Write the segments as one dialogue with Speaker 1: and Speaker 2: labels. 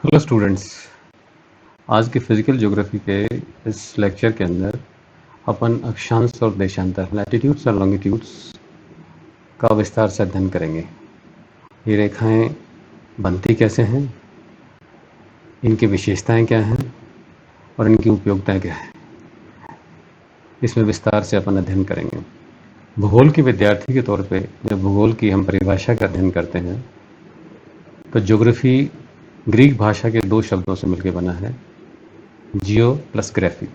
Speaker 1: Hello students. आज के physical geography के इस लेक्चर के अंदर अपन अक्षांश और देशांतर लैटिट्यूड्स और लॉन्गिट्यूड्स का विस्तार से अध्ययन करेंगे। ये रेखाएं बनती कैसे हैं, इनकी विशेषताएं क्या हैं और इनकी उपयोगिताएं क्या हैं, इसमें विस्तार से अपन अध्ययन करेंगे। भूगोल के विद्यार्थी के तौर पे जब भूगोल की हम परिभाषा का अध्ययन करते हैं तो ज्योग्राफी ग्रीक भाषा के दो शब्दों से मिलकर बना है, जियो प्लस ग्राफी।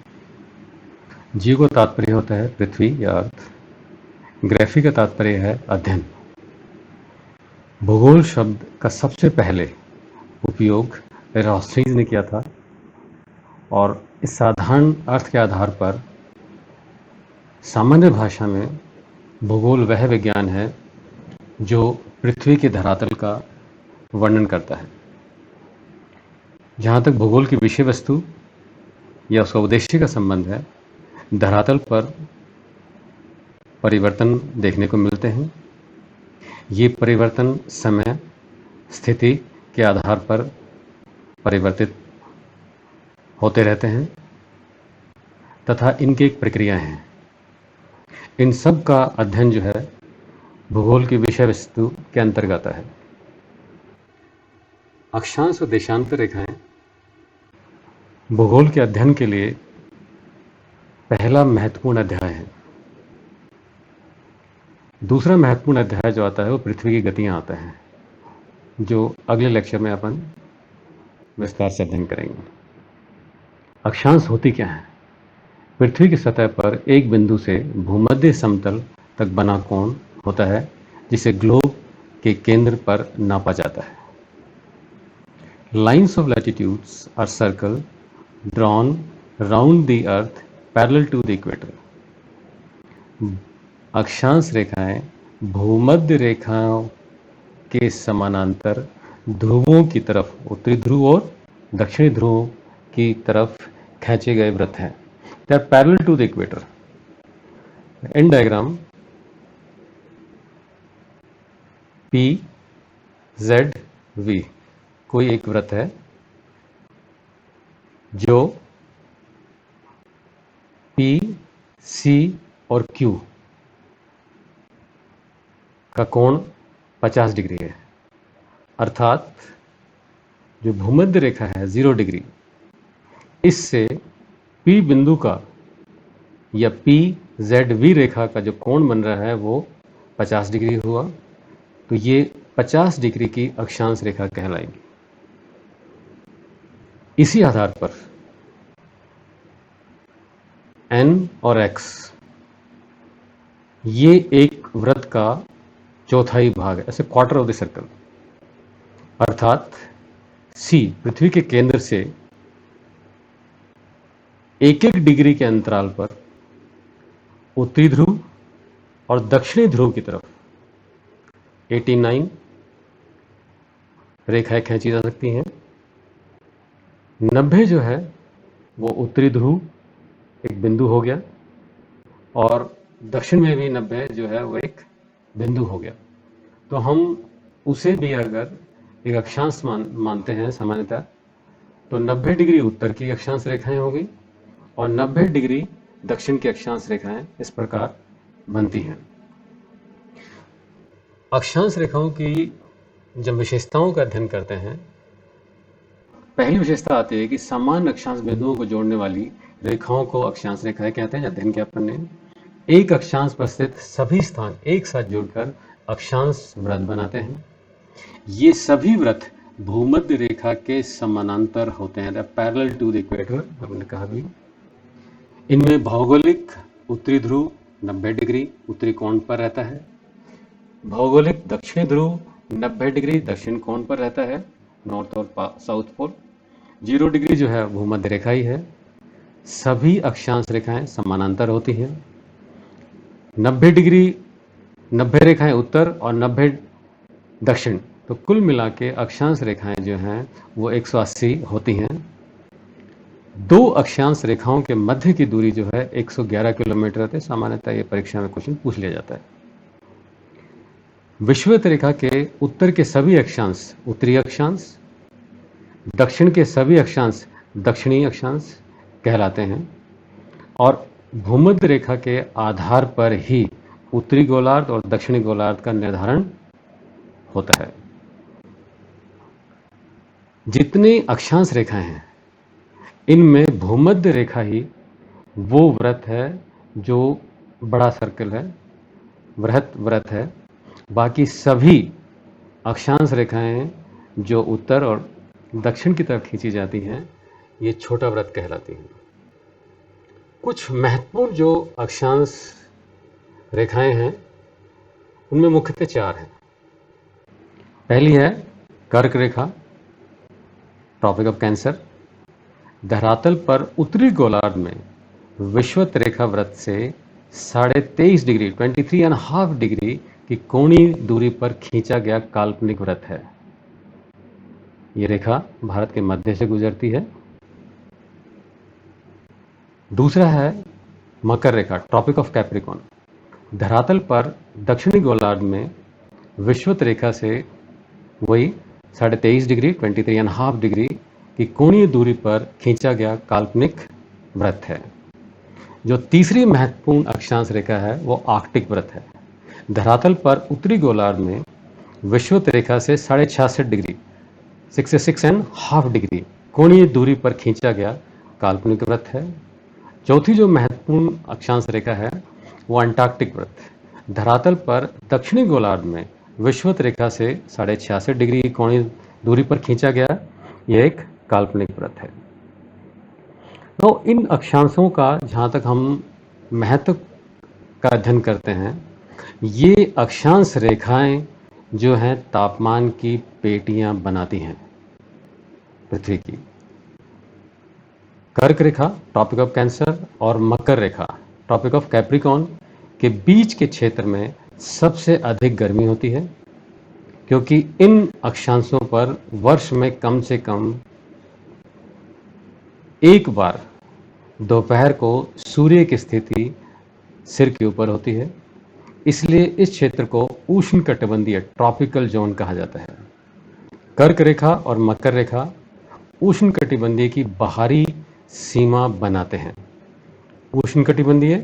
Speaker 1: जियो का तात्पर्य होता है पृथ्वी या अर्थ, ग्राफी का तात्पर्य है अध्ययन। भूगोल शब्द का सबसे पहले उपयोग एरास्टोथेनीज ने किया था और इस साधारण अर्थ के आधार पर सामान्य भाषा में भूगोल वह विज्ञान है जो पृथ्वी के धरातल का वर्णन करता है। जहाँ तक भूगोल की विषय वस्तु या उसका उद्देश्य का संबंध है, धरातल पर परिवर्तन देखने को मिलते हैं। ये परिवर्तन समय स्थिति के आधार पर परिवर्तित होते रहते हैं तथा इनकी एक प्रक्रिया है। इन सब का अध्ययन जो है भूगोल की विषय वस्तु के अंतर्गत है। अक्षांश और देशांतर रेखाएं भूगोल के अध्ययन के लिए पहला महत्वपूर्ण अध्याय है। दूसरा महत्वपूर्ण अध्याय जो आता है वो पृथ्वी की गतियां आता है, जो अगले लेक्चर में अपन विस्तार से अध्ययन करेंगे। अक्षांश होती क्या है? पृथ्वी की सतह पर एक बिंदु से भूमध्य समतल तक बना कोण होता है जिसे ग्लोब के केंद्र पर नापा जाता है। Lines of latitudes are circle drawn round the earth parallel to the equator. अक्षांश रेखाएं भूमध्य रेखाओं के समानांतर ध्रुवों की तरफ, उत्तरी ध्रुव और दक्षिणी ध्रुव की तरफ खींचे गए वृत्त हैं। They are parallel to the equator. In diagram P Z V कोई एक वृत्त है जो पी सी और क्यू का कोण 50 डिग्री है, अर्थात जो भूमध्य रेखा है 0 डिग्री, इससे पी बिंदु का या पी जेड वी रेखा का जो कोण बन रहा है वो 50 डिग्री हुआ, तो ये 50 डिग्री की अक्षांश रेखा कहलाएगी। इसी आधार पर एन और एक्स ये एक वृत्त का चौथाई भाग है, ऐसे क्वार्टर ऑफ द सर्कल, अर्थात सी पृथ्वी के केंद्र से एक एक डिग्री के अंतराल पर उत्तरी ध्रुव और दक्षिणी ध्रुव की तरफ 89 रेखाएं खींची जा सकती हैं। 90 जो है वो उत्तरी ध्रुव एक बिंदु हो गया और दक्षिण में भी 90 जो है वो एक बिंदु हो गया। तो हम उसे भी अगर एक अक्षांश मानते हैं सामान्यतः, तो 90 डिग्री उत्तर की अक्षांश रेखाएं होगी और 90 डिग्री दक्षिण की अक्षांश रेखाएं इस प्रकार बनती हैं। अक्षांश रेखाओं की जब विशेषताओं का अध्ययन करते हैं, पहली विशेषता आती है कि समान अक्षांश बिंदुओं को जोड़ने वाली रेखाओं को अक्षांश रेखाएं कहते हैं। अध्ययन किया अपन ने, एक अक्षांश पर स्थित सभी स्थान एक साथ जुड़कर अक्षांश वृत्त बनाते हैं। ये सभी वृत्त भूमध्य रेखा के समानांतर होते हैं, पैरेलल टू द इक्वेटर हमने कहा भी। इनमें भौगोलिक उत्तरी ध्रुव 90 डिग्री उत्तरी कोण पर रहता है, भौगोलिक दक्षिणी ध्रुव 90 डिग्री दक्षिण कोण पर रहता है, नॉर्थ और साउथ पोल। 0 डिग्री जो है भूमध्य रेखा ही है। सभी अक्षांश रेखाएं समानांतर होती हैं। 90 डिग्री 90 रेखाएं उत्तर और 90 दक्षिण, तो कुल मिला के अक्षांश रेखाएं जो हैं वो 180 होती हैं। दो अक्षांश रेखाओं के मध्य की दूरी जो है 111 किलोमीटर रहती है। सामान्यतः ये परीक्षा में क्वेश्चन पूछ लिया जाता है। विषुवत रेखा के उत्तर के सभी अक्षांश उत्तरी अक्षांश, दक्षिण के सभी अक्षांश दक्षिणी अक्षांश कहलाते हैं और भूमध्य रेखा के आधार पर ही उत्तरी गोलार्ध और दक्षिणी गोलार्ध का निर्धारण होता है। जितनी अक्षांश रेखाएं हैं इनमें भूमध्य रेखा ही वो व्रत है जो बड़ा सर्कल है, वृहत व्रत है। बाकी सभी अक्षांश रेखाएं जो उत्तर और दक्षिण की तरफ खींची जाती हैं ये छोटा व्रत कहलाती हैं। कुछ महत्वपूर्ण जो अक्षांश रेखाएं हैं उनमें मुख्यतः 4 हैं। पहली है कर्क रेखा, ट्रॉपिक ऑफ कैंसर। धरातल पर उत्तरी गोलार्ध में विषुवत रेखा व्रत से 23.5 डिग्री 23.5 डिग्री की कोणीय दूरी पर खींचा गया काल्पनिक व्रत है। यह रेखा भारत के मध्य से गुजरती है। दूसरा है मकर रेखा, ट्रॉपिक ऑफ कैप्रिकॉर्न। धरातल पर दक्षिणी गोलार्ध में विषुवत रेखा से वही 23.5 डिग्री 23.5 डिग्री की कोणीय दूरी पर खींचा गया काल्पनिक व्रत है। जो तीसरी महत्वपूर्ण अक्षांश रेखा है वो आर्कटिक व्रत है। धरातल पर उत्तरी गोलार्ध में विषुवत रेखा से 66.5 डिग्री 66.5 डिग्री कोणीय दूरी पर खींचा गया काल्पनिक व्रत है। चौथी जो महत्वपूर्ण अक्षांश रेखा है वो अंटार्कटिक व्रत है। धरातल पर दक्षिणी गोलार्ध में विषुवत रेखा से 66.5 डिग्री कोणीय दूरी पर खींचा गया यह एक काल्पनिक व्रत है। तो इन अक्षांशों का जहाँ तक हम महत्व का अध्ययन करते हैं, ये अक्षांश रेखाएं जो हैं तापमान की पेटियां बनाती हैं पृथ्वी की। कर्क रेखा, ट्रॉपिक ऑफ कैंसर, और मकर रेखा, ट्रॉपिक ऑफ कैप्रिकॉर्न के बीच के क्षेत्र में सबसे अधिक गर्मी होती है, क्योंकि इन अक्षांशों पर वर्ष में कम से कम एक बार दोपहर को सूर्य की स्थिति सिर के ऊपर होती है। इसलिए इस क्षेत्र को उष्णकटिबंधीय ट्रॉपिकल जोन कहा जाता है। कर्क रेखा और मकर रेखा उष्णकटिबंधीय की बाहरी सीमा बनाते हैं। उष्णकटिबंधीय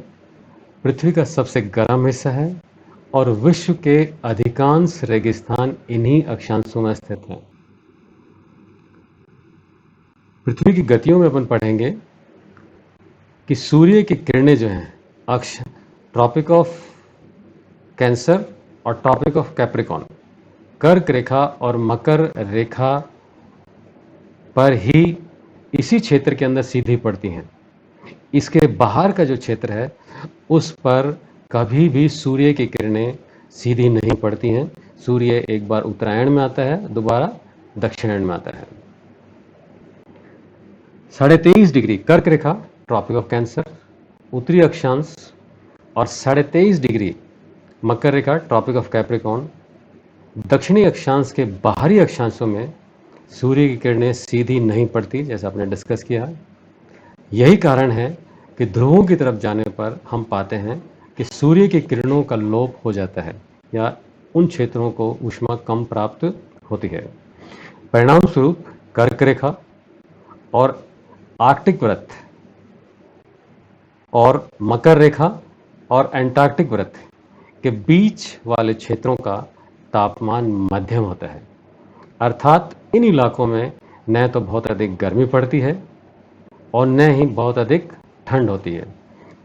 Speaker 1: पृथ्वी का सबसे गर्म हिस्सा है और विश्व के अधिकांश रेगिस्तान इन्हीं अक्षांशों में स्थित हैं। पृथ्वी की गतियों में अपन पढ़ेंगे कि सूर्य की किरणें जो हैं अक्ष ट्रॉपिक ऑफ कैंसर और ट्रॉपिक ऑफ कैप्रिकॉर्न, कर्क रेखा और मकर रेखा पर ही इसी क्षेत्र के अंदर सीधी पड़ती हैं। इसके बाहर का जो क्षेत्र है उस पर कभी भी सूर्य की किरणें सीधी नहीं पड़ती हैं। सूर्य एक बार उत्तरायण में आता है, दोबारा दक्षिणायन में आता है। 23.5 डिग्री कर्क रेखा, ट्रॉपिक ऑफ कैंसर, उत्तरी अक्षांश, और 23.5 डिग्री मकर रेखा, ट्रॉपिक ऑफ कैप्रिकॉर्न, दक्षिणी अक्षांश के बाहरी अक्षांशों में सूर्य की किरणें सीधी नहीं पड़ती, जैसा आपने डिस्कस किया। यही कारण है कि ध्रुवों की तरफ जाने पर हम पाते हैं कि सूर्य की किरणों का लोप हो जाता है या उन क्षेत्रों को ऊष्मा कम प्राप्त होती है। परिणाम स्वरूप कर्क रेखा और आर्कटिक व्रत और मकर रेखा और अंटार्कटिक व्रत के बीच वाले क्षेत्रों का तापमान मध्यम होता है। अर्थात इन इलाकों में न तो बहुत अधिक गर्मी पड़ती है और न ही बहुत अधिक ठंड होती है।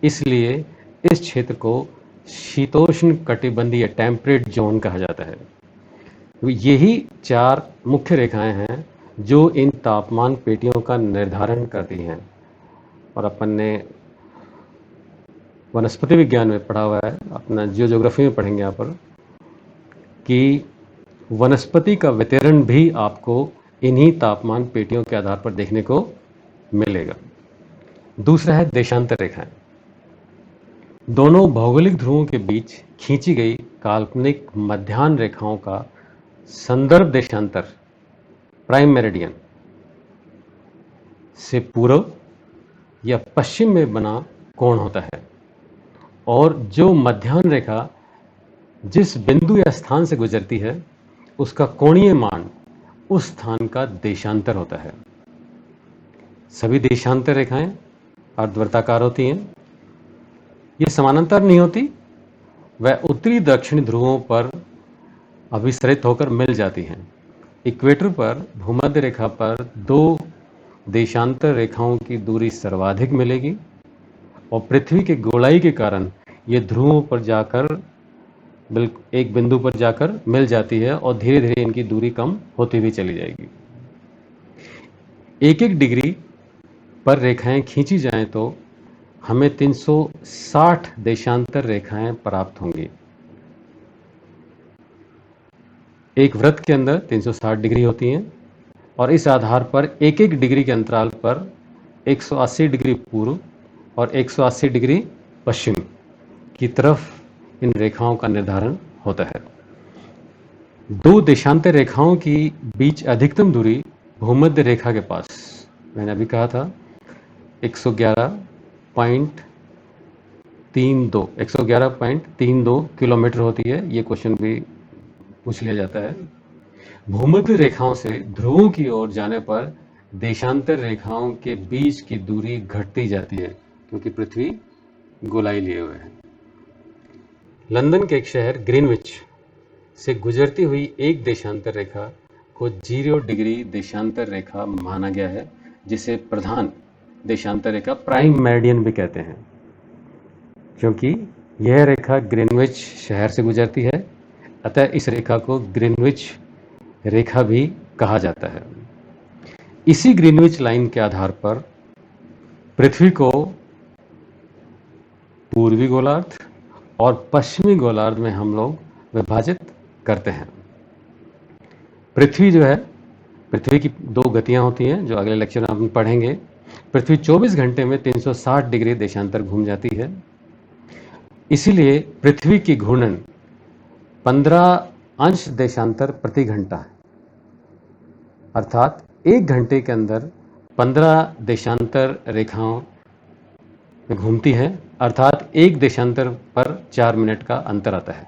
Speaker 1: इसलिए इस क्षेत्र को शीतोष्ण कटिबंधीय टेम्परेट जोन कहा जाता है। तो यही 4 मुख्य रेखाएं हैं जो इन तापमान पेटियों का निर्धारण करती हैं। और अपन ने वनस्पति विज्ञान में पढ़ा हुआ है, अपना जियोज्योग्राफी में पढ़ेंगे यहाँ पर, कि वनस्पति का वितरण भी आपको इन्हीं तापमान पेटियों के आधार पर देखने को मिलेगा। दूसरा है देशांतर रेखाएं। दोनों भौगोलिक ध्रुवों के बीच खींची गई काल्पनिक मध्याह्न रेखाओं का संदर्भ देशांतर प्राइम मेरिडियन से पूर्व या पश्चिम में बना कोण होता है, और जो मध्याह्न रेखा जिस बिंदु या स्थान से गुजरती है उसका कोणीय मान उस स्थान का देशांतर होता है। सभी देशांतर रेखाएं अर्धवृत्ताकार होती हैं। ये समानांतर नहीं होती, वह उत्तरी दक्षिणी ध्रुवों पर अभिसरित होकर मिल जाती हैं। इक्वेटर पर भूमध्य रेखा पर दो देशांतर रेखाओं की दूरी सर्वाधिक मिलेगी और पृथ्वी के गोलाई के कारण ये ध्रुवों पर जाकर एक बिंदु पर जाकर मिल जाती है और धीरे धीरे इनकी दूरी कम होती हुई चली जाएगी। एक एक डिग्री पर रेखाएं खींची जाएं तो हमें 360 देशांतर रेखाएं प्राप्त होंगी। एक वृत्त के अंदर 360 डिग्री होती हैं और इस आधार पर एक एक डिग्री के अंतराल पर 180 डिग्री पूर्व और 180 डिग्री पश्चिम की तरफ इन रेखाओं का निर्धारण होता है। दो देशांतर रेखाओं की बीच अधिकतम दूरी भूमध्य रेखा के पास, मैंने अभी कहा था 111.32 किलोमीटर होती है। ये क्वेश्चन भी पूछ लिया जाता है। भूमध्य रेखाओं से ध्रुवों की ओर जाने पर देशांतर रेखाओं के बीच की दूरी घटती जाती है क्योंकि पृथ्वी गोलाई लिए हुए है। लंदन के एक शहर ग्रीनविच से गुजरती हुई एक देशांतर रेखा को 0 डिग्री देशांतर रेखा माना गया है, जिसे प्रधान देशांतर रेखा प्राइम मेरिडियन भी कहते हैं, क्योंकि यह रेखा ग्रीनविच शहर से गुजरती है। अतः इस रेखा को ग्रीनविच रेखा भी कहा जाता है। इसी ग्रीनविच लाइन के आधार पर पृथ्वी को पूर्वी गोलार्ध और पश्चिमी गोलार्ध में हम लोग विभाजित करते हैं। पृथ्वी जो है, पृथ्वी की दो गतियां होती हैं जो अगले लेक्चर में हम पढ़ेंगे। पृथ्वी 24 घंटे में 360 डिग्री देशांतर घूम जाती है। इसीलिए पृथ्वी की घूर्णन 15 अंश देशांतर प्रति घंटा है, अर्थात एक घंटे के अंदर 15 देशांतर रेखाओं में घूमती है, अर्थात एक देशांतर पर 4 मिनट का अंतर आता है।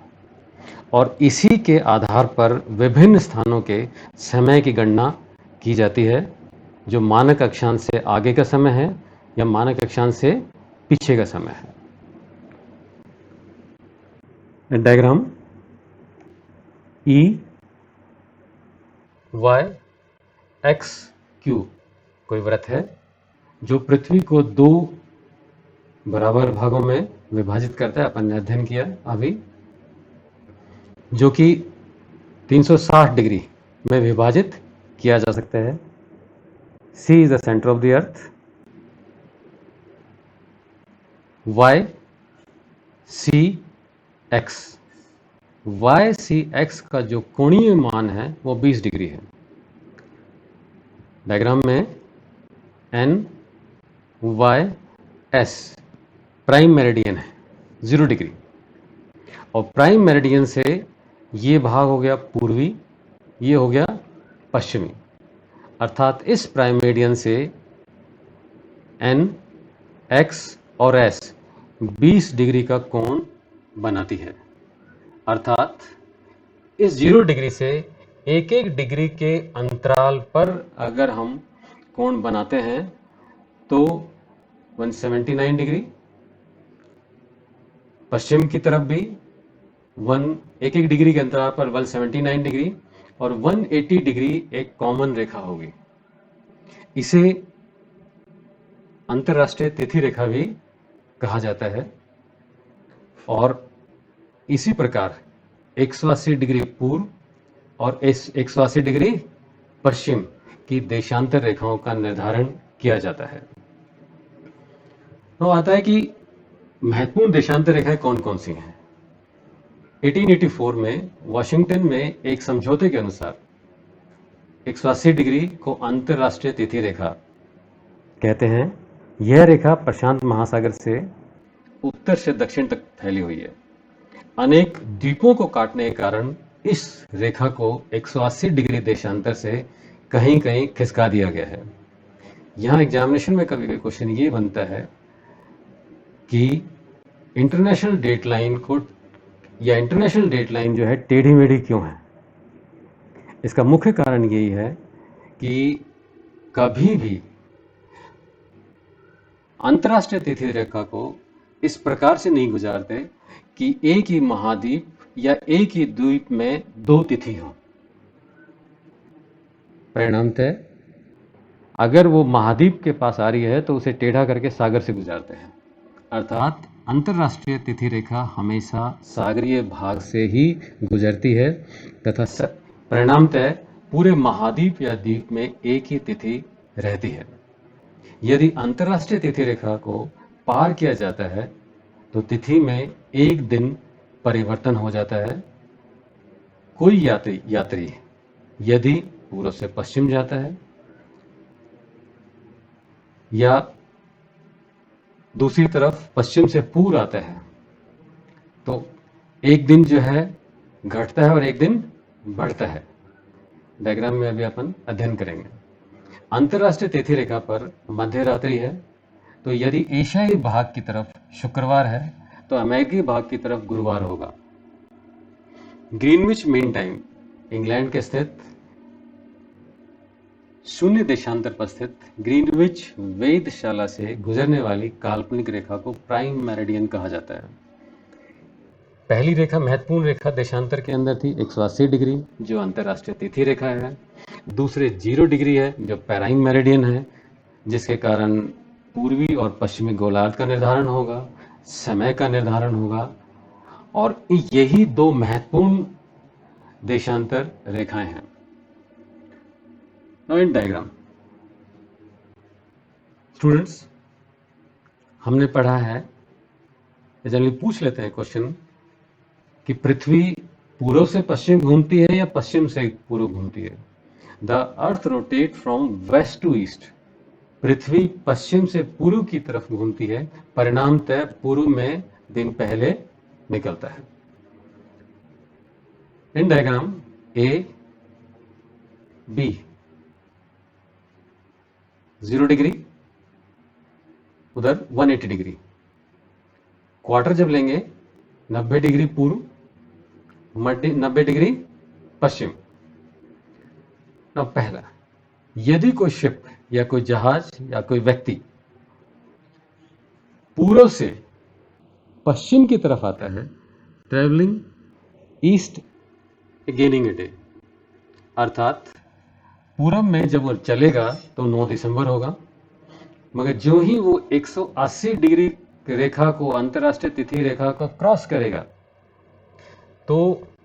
Speaker 1: और इसी के आधार पर विभिन्न स्थानों के समय की गणना की जाती है, जो मानक अक्षांश से आगे का समय है या मानक अक्षांश से पीछे का समय है। Diagram E Y X Q कोई वृत्त है जो पृथ्वी को दो बराबर भागों में विभाजित करता है। अपन ने अध्ययन किया अभी, जो कि 360 डिग्री में विभाजित किया जा सकता है। C is the center of the earth, Y C X, Y C X का जो कोणीय मान है वो 20 डिग्री है। डायग्राम में N Y S prime meridian है 0 डिग्री, और प्राइम मेरिडियन से ये भाग हो गया पूर्वी, ये हो गया पश्चिमी, अर्थात इस प्राइम मेरिडियन से N, X और S 20 डिग्री का कोण बनाती है। अर्थात इस 0 डिग्री से एक एक डिग्री के अंतराल पर अगर हम कोण बनाते हैं तो 179 डिग्री, पश्चिम की तरफ भी एक एक डिग्री के अंतराल पर 179 डिग्री और 180 डिग्री एक कॉमन रेखा होगी। इसे अंतरराष्ट्रीय तिथि रेखा भी कहा जाता है। और इसी प्रकार 180 डिग्री पूर्व और 180 डिग्री पश्चिम की देशांतर रेखाओं का निर्धारण किया जाता है। तो आता है कि महत्वपूर्ण देशांतर रेखाएं कौन कौन सी हैं। 1884 में वॉशिंगटन में एक समझौते के अनुसार 180 डिग्री को अंतरराष्ट्रीय तिथि रेखा कहते हैं। यह रेखा प्रशांत महासागर से उत्तर से दक्षिण तक फैली हुई है। अनेक द्वीपों को काटने के कारण इस रेखा को 180 डिग्री देशांतर से कहीं कहीं खिसका दिया गया है। यहाँ एग्जामिनेशन में कभी कभी क्वेश्चन ये बनता है कि इंटरनेशनल डेटलाइन जो है टेढ़ी मेढ़ी क्यों है। इसका मुख्य कारण यही है कि कभी भी अंतर्राष्ट्रीय तिथि रेखा को इस प्रकार से नहीं गुजारते कि एक ही महाद्वीप या एक ही द्वीप में दो तिथि हो। परिणामतः अगर वो महाद्वीप के पास आ रही है तो उसे टेढ़ा करके सागर से गुजारते हैं, अर्थात अंतर्राष्ट्रीय तिथि रेखा हमेशा सागरीय भाग से ही गुजरती है तथा परिणामतः पूरे महाद्वीप या द्वीप में एक ही तिथि रहती है। यदि अंतर्राष्ट्रीय तिथि रेखा को पार किया जाता है तो तिथि में एक दिन परिवर्तन हो जाता है। कोई यात्री यदि पूर्व से पश्चिम जाता है या दूसरी तरफ पश्चिम से पूर्व आता है तो एक दिन जो है घटता है और एक दिन बढ़ता है। डायग्राम में अभी अपन अध्ययन करेंगे। अंतर्राष्ट्रीय तिथि रेखा पर मध्य रात्रि है तो यदि एशियाई भाग की तरफ शुक्रवार है तो अमेरिकी भाग की तरफ गुरुवार होगा। ग्रीनविच मीन टाइम इंग्लैंड के स्थित शून्य देशांतर पर स्थित ग्रीनविच वेधशाला से गुजरने वाली काल्पनिक रेखा को प्राइम मेरिडियन कहा जाता है। पहली रेखा महत्वपूर्ण रेखा देशांतर के अंदर थी 180 डिग्री जो अंतर्राष्ट्रीय तिथि रेखा है। दूसरे 0 डिग्री है जो प्राइम मेरिडियन है जिसके कारण पूर्वी और पश्चिमी गोलार्ध का निर्धारण होगा, समय का निर्धारण होगा और यही दो महत्वपूर्ण देशांतर रेखाएं हैं। नाउ इन डायग्राम स्टूडेंट्स हमने पढ़ा है, जनरली पूछ लेते हैं क्वेश्चन कि पृथ्वी पूर्व से पश्चिम घूमती है या पश्चिम से पूर्व घूमती है। The earth rotate from west to east. पृथ्वी पश्चिम से पूर्व की तरफ घूमती है, परिणामतः पूर्व में दिन पहले निकलता है। In diagram A B 0 degree उधर 180 डिग्री। क्वार्टर जब लेंगे 90 डिग्री पूर्व 90 डिग्री पश्चिम। ना पहला, यदि कोई शिप या कोई जहाज या कोई व्यक्ति पूर्व से पश्चिम की तरफ आता है, travelling east gaining a day, अर्थात पूरब में जब वो चलेगा तो 9 दिसंबर होगा, मगर जो ही वो 180 डिग्री रेखा को अंतर्राष्ट्रीय तिथि रेखा को क्रॉस करेगा तो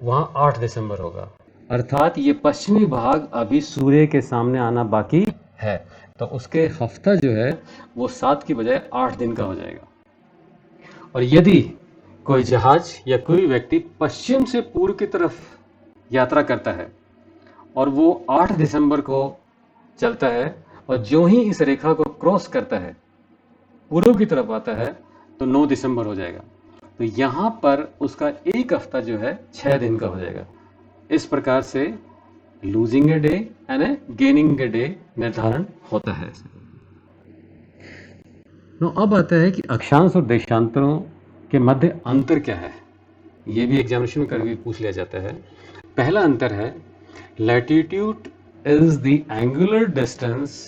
Speaker 1: वहां 8 दिसंबर होगा। अर्थात ये पश्चिमी भाग अभी सूर्य के सामने आना बाकी है तो उसके हफ्ता जो है वो 7 की बजाय 8 दिन का हो जाएगा। और यदि कोई जहाज या कोई व्यक्ति पश्चिम से पूर्व की तरफ यात्रा करता है और वो 8 दिसंबर को चलता है और जो ही इस रेखा को क्रॉस करता है पूर्व की तरफ आता है तो 9 दिसंबर हो जाएगा। तो यहां पर उसका एक हफ्ता जो है 6 दिन का हो जाएगा। इस प्रकार से losing a day and A gaining a day निर्धारण होता है। अब आता है कि अक्षांश और देशांतरों के मध्य अंतर क्या है। यह भी एग्जामिनेशन में कभी पूछ लिया जाता है। पहला अंतर है latitude is the angular distance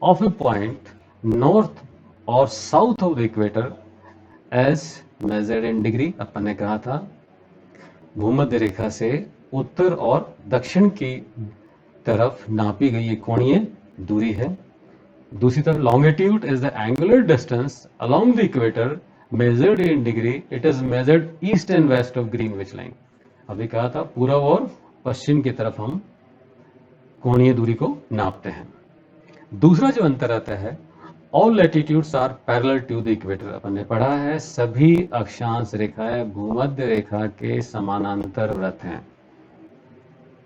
Speaker 1: of a point north और south of the equator as measured in degree. अपन ने कहा था भूमध्य रेखा से उत्तर और दक्षिण की तरफ नापी गई एक कोणीय दूरी है। दूसरी तरफ longitude is the angular distance along the equator measured in degree. It is measured east and west of Greenwich line. अभी कहा था पूर्व और पश्चिम की तरफ हम कोणीय दूरी को नापते हैं। दूसरा जो अंतर आता है all latitudes are parallel to the equator. अपन ने पढ़ा है सभी अक्षांश रेखाएं भूमध्य रेखा के समानांतर व्रत हैं।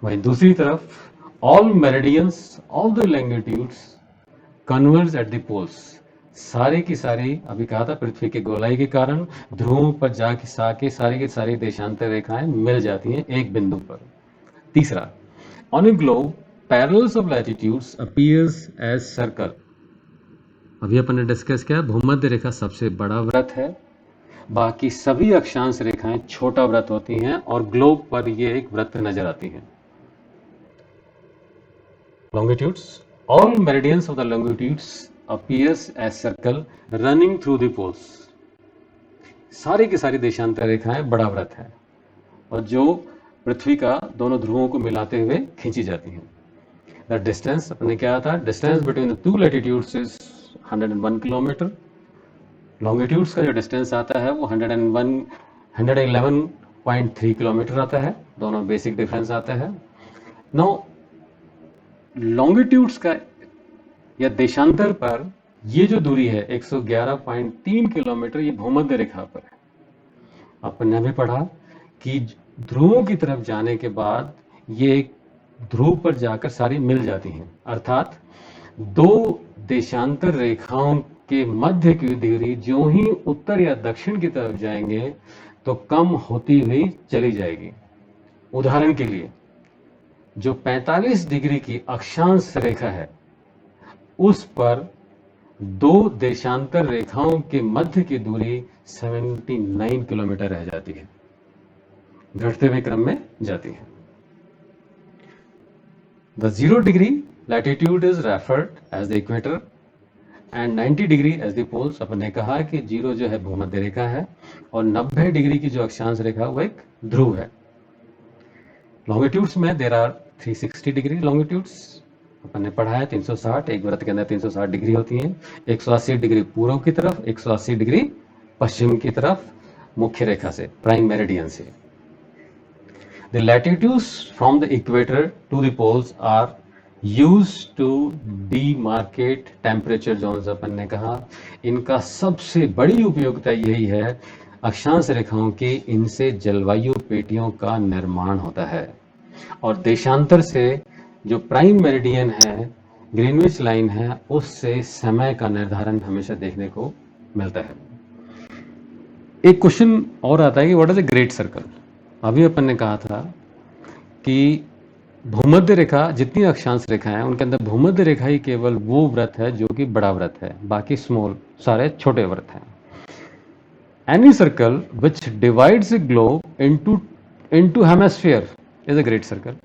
Speaker 1: वहीं दूसरी तरफ all meridians all the longitudes converge at the poles. सारी की सारी, अभी कहा था पृथ्वी के गोलाई के कारण ध्रुवों पर जाके सारी की सारी देशांतर रेखाएं मिल जाती हैं एक बिंदु पर। तीसरा, on a globe parallels of latitudes appears as circle. अभी अपन ने डिस्कस किया भूमध्य रेखा सबसे बड़ा व्रत है, बाकी सभी अक्षांश रेखाएं छोटा व्रत होती हैं और ग्लोब पर ये एक व्रत नजर आती है। longitudes. All meridians of the longitudes appears as circle running through the poles. सारी की सारी देशांतर रेखाएं बड़ा वृत्त है और जो पृथ्वी का दोनों ध्रुवों को मिलाते हुए खींची जाती हैं. द डिस्टेंस अपने क्या आता है, distance between the two latitudes is 101 kilometre. Longitudes का जो डिस्टेंस आता है वो 111.3 किलोमीटर आता है. दोनों बेसिक डिफरेंस आता है. नो लॉन्गिट्यूड्स का या देशांतर पर ये जो दूरी है 111.3 किलोमीटर, ये भूमध्य रेखा पर है. अपन ने भी पढ़ा कि ध्रुवों की तरफ जाने के बाद ये ध्रुव पर जाकर सारी मिल जाती हैं. अर्थात दो देशांतर रेखाओं के मध्य की दूरी जो ही उत्तर या दक्षिण की तरफ जाएंगे तो कम होती हुई चली जाएगी. उदाहरण के लिए जो 45 डिग्री की अक्षांश रेखा है उस पर दो देशांतर रेखाओं के मध्य की दूरी 79 किलोमीटर रह जाती है, घटते हुए क्रम में जाती है. The 0 degree latitude is referred as the equator and 90 degree as the poles. अपन ने कहा कि 0 जो है भूमध्य रेखा है और 90 डिग्री की जो अक्षांश रेखा वो एक ध्रुव है. लॉन्गिट्यूड्स में देर आर 360 डिग्री लॉन्गिट्यूड्स. अपन ने पढ़ा है 360, एक वृत्त के अंदर 360 डिग्री होती है. 180 डिग्री पूर्व की तरफ, 180 डिग्री पश्चिम की तरफ मुख्य रेखा से, प्राइम मेरिडियन से. The latitudes from the equator to the poles are used to demarcate temperature zones. अपन ने कहा इनका सबसे बड़ी उपयोगिता यही है, अक्षांश रेखाओं की इनसे जलवायु पेटियों का निर्माण होता है और देशांतर से जो प्राइम मेरिडियन है, ग्रीनविच लाइन है, उससे समय का निर्धारण हमेशा देखने को मिलता है. एक क्वेश्चन और आता है कि what is a great circle. अभी अपन ने कहा था कि भूमध्य रेखा, जितनी अक्षांश रेखा है उनके अंदर भूमध्य रेखा ही केवल वो वृत्त है जो कि बड़ा वृत्त है, बाकी स्मॉल सारे छोटे वृत्त हैं. Any circle which divides A globe into hemisphere is a great circle.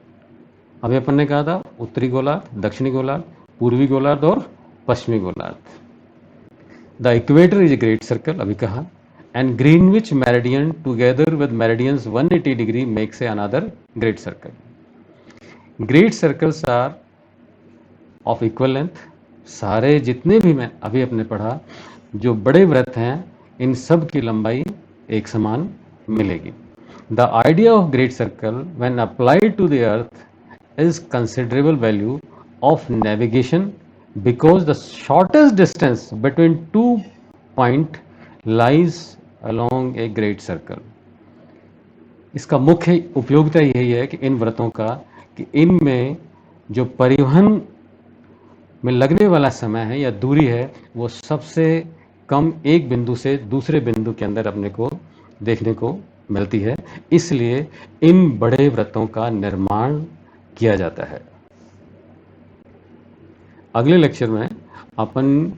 Speaker 1: अभी अपन ने कहा था उत्तरी गोलार्ध, दक्षिणी गोलार्ध, पूर्वी गोलार्ध और पश्चिमी गोलार्ध. The equator is a great circle अभी कहा. And Greenwich meridian together with meridians 180 degree makes another great circle. Great circles are of equal length. सारे जितने भी मैं अभी अपने पढ़ा जो बड़े वृत्त हैं इन सब की लंबाई एक समान मिलेगी. The idea of great circle when applied to the earth is considerable value of navigation because the shortest distance between 2 points lies along a great circle. इसका मुख्य उपयोगिता यही है कि इन व्रतों का कि इनमें जो परिवहन में लगने वाला समय है या दूरी है वो सबसे कम एक बिंदु से दूसरे बिंदु के अंदर अपने को देखने को मिलती है. इसलिए इन बड़े व्रतों का निर्माण किया जाता है. अगले लेक्चर में अपन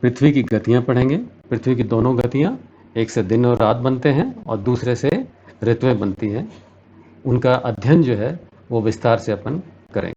Speaker 1: पृथ्वी की गतियां पढ़ेंगे. पृथ्वी की दोनों गतियां, एक से दिन और रात बनते हैं और दूसरे से ऋतुएं बनती हैं. उनका अध्ययन जो है वो विस्तार से अपन करेंगे.